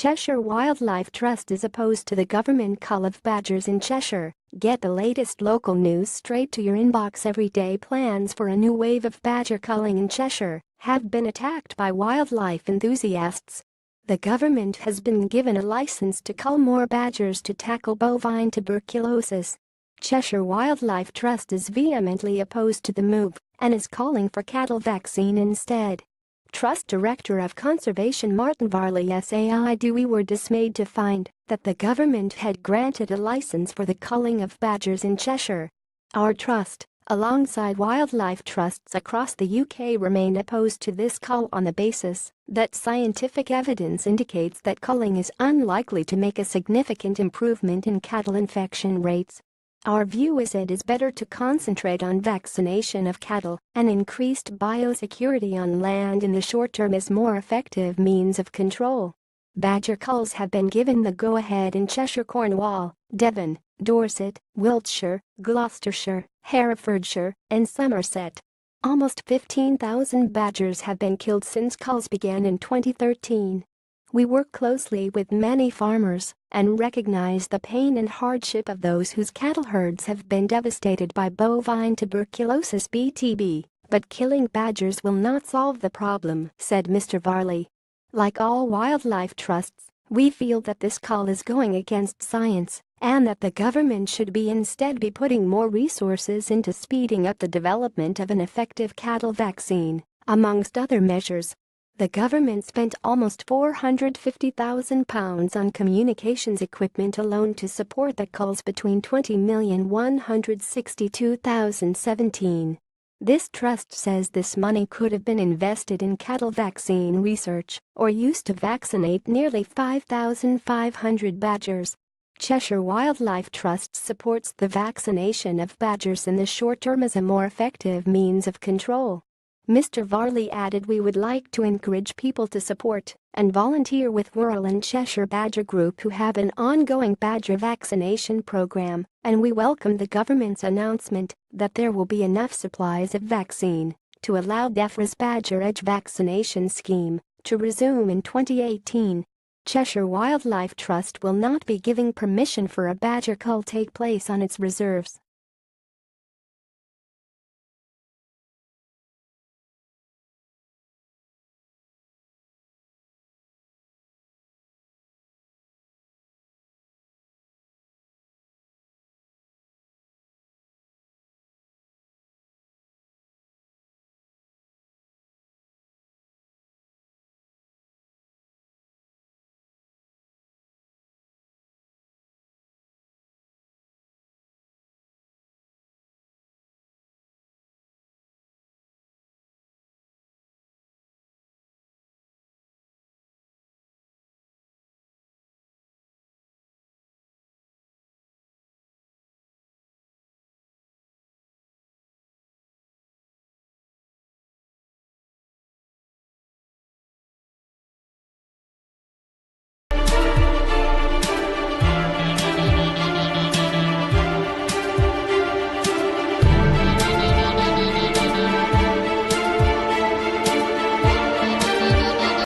Cheshire Wildlife Trust is opposed to the government cull of badgers in Cheshire. Get the latest local news straight to your inbox every day. Plans for a new wave of badger culling in Cheshire have been attacked by wildlife enthusiasts. The government has been given a license to cull more badgers to tackle bovine tuberculosis. Cheshire Wildlife Trust is vehemently opposed to the move and is calling for cattle vaccine instead. Trust Director of Conservation Martin Varley said we were dismayed to find that the government had granted a license for the culling of badgers in Cheshire. Our trust, alongside wildlife trusts across the UK, remain opposed to this cull on the basis that scientific evidence indicates that culling is unlikely to make a significant improvement in cattle infection rates. Our view is it is better to concentrate on vaccination of cattle and increased biosecurity on land in the short term as more effective means of control. Badger culls have been given the go-ahead in Cheshire, Cornwall, Devon, Dorset, Wiltshire, Gloucestershire, Herefordshire, and Somerset. Almost 15,000 badgers have been killed since culls began in 2013. We work closely with many farmers and recognize the pain and hardship of those whose cattle herds have been devastated by bovine tuberculosis (BTB), but killing badgers will not solve the problem, said Mr. Varley. Like all wildlife trusts, we feel that this cull is going against science and that the government should instead be putting more resources into speeding up the development of an effective cattle vaccine, amongst other measures. The government spent almost £450,000 on communications equipment alone to support the culls between 20,162,017. This trust says this money could have been invested in cattle vaccine research or used to vaccinate nearly 5,500 badgers. Cheshire Wildlife Trust supports the vaccination of badgers in the short term as a more effective means of control. Mr. Varley added we would like to encourage people to support and volunteer with Wirral and Cheshire Badger Group, who have an ongoing badger vaccination program, and we welcome the government's announcement that there will be enough supplies of vaccine to allow DEFRA's Badger Edge vaccination scheme to resume in 2018. Cheshire Wildlife Trust will not be giving permission for a badger cull take place on its reserves.